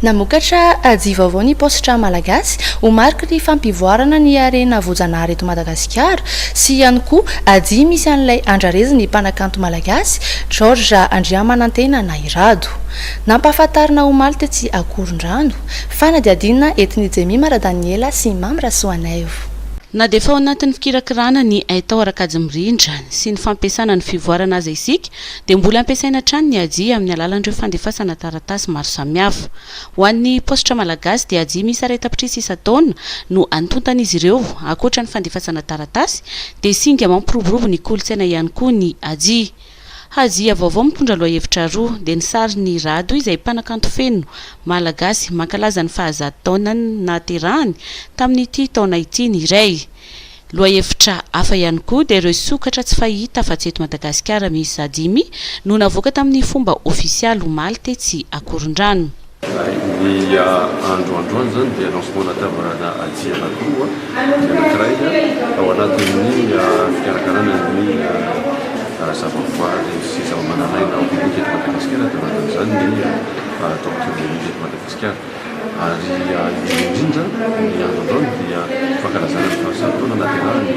Namokatra aji vaovao ny postra malagasy ho mariky ny fampivoarana ny arena voajanahary eto Madagasikara sy ihany koa aji misy an'ilay andrareza ny mpanakanto malagasy George Andriamanantena Nairado. Nampahafantarina omaly tetsy Akorondrano fanadiadina etiny Jemimara Daniela sy Mamy Rasoanaivo. Na dia efa ao anatin'ny fikirakirana ny Aitao Arakajimrindra sy ny fampiasana ny fivoarana azy isika dia mbola ampiasaina hatrany ny aji amin'ny alalan'ireo fandefasana taratasy maro samihafa. Ho an'ny postra malagasy dia aji misy areta-pitrisa isan-taona no antontan'izy ireo ankoatra ny fandefasana taratasy dia singa mampiroborobo ny kolontsaina ihany koa ny aji. Aji vaovao mitondra lohahevitra roa dia ny sarin'ny Rado izay mpanakanto feno malagasy mankalaza ny fahazatoanany naterahany tamin'ity taona ity ny iray. Lohahevitra hafa ihany koa dia ireo sokatra tsy fahita afa-tsy eto Madagasikara miisa 10 no navoaka tamin'ny fomba ofisialy omaly tetsy Akorondrano. Ny androandroany zany dia lancement natavarana aji anankiroa anankiray ao anatin'ny fikarakarana ny zavaboary sy zava-mananaina ao clinique eto Madagasikara dia anatin'izany ny docteur clinique eto Madagasikara. Ary indrindra ny androandroany dia fankalazana ny fahasarotana naterahany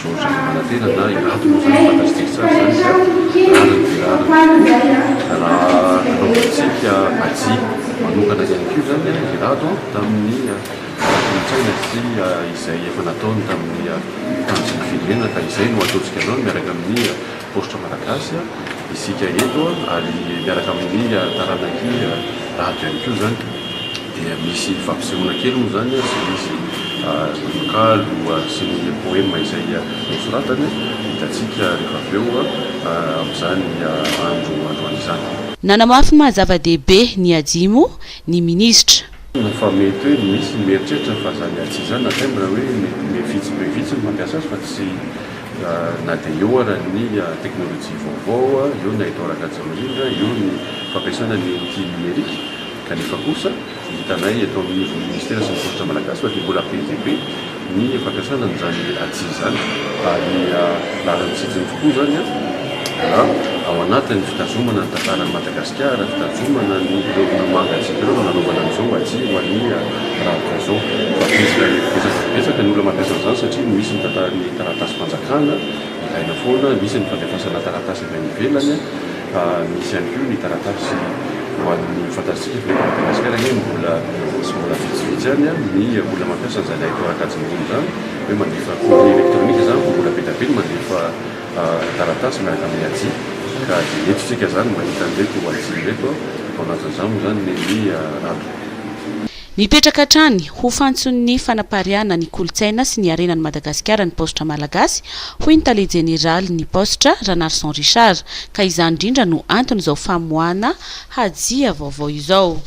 George Andriamanantena na Irado moa zany fantastique tsara zany dia raha anaovantsika aji manokana ihany koa zany Irado tamin'ny kolotsaina sy izay efa nataony tamin'ny tanjona firenena ka izay no ataontsika anao miaraka amin'ny postra malagasy isika eto ary miaraka amin'ny taranaki Rado ihany koa zany dia misy fampisehoana kely moa zany sy misy vonkalo sy ny poema izay nosoratany hitatsika rehefa avy eo amin'izany androany izany. Nanamafy mahazava-dehibe ny aji moa ny minisitra. Fa mety hoe misy mieritreritra fa zany aji zany natembra hoe vitsy ny mampiasa azy fa tsy na dia eo ara ny teknôlôjia vaovao eo ny Aitao Arakajimrindra eo ny fampiasana ny outil numérique kanefa kosa hitanay eto amin'ny ministera sy ny postra malagasy fa dia mbola PDB ny fampiasana n'izany aji zany ary laharantsijiny tokoa zany ao anatin'ny fitazomana ny tantaran'i Madagasikara fitazomana ny ireo mangatsika ireo nanaovana an'izao aji ho an'ny raha zao betsaka ny olona mampiasa an'izany satria misy ny tantaran'ny taratasy fanjakana ilaina foana misy ny fandefasana taratasy avy any ivelany misy ihany koa ny taratasy ho an'ny fantasika fa eto Madagasikara mbola vitsivitsy any ny olona mampiasa an'izany Aitao Arakajimrindra zany hoe mandefa courrier électronique zany mbola be dia be mandefa taratasy miaraka amin'ny aji ka eto isika zany mahita an'ireto aji reto ao anatin'izany moa zany ny Rado. Mipetraka hatrany ho fantson'ny fanapariana ny kolontsaina sy ny arenan'i Madagasikara ny postra malagasy hoy ny tale jeneraly ny postra Ranarson Richard ka izany indrindra no antony izao famoahana aji vaovao izao.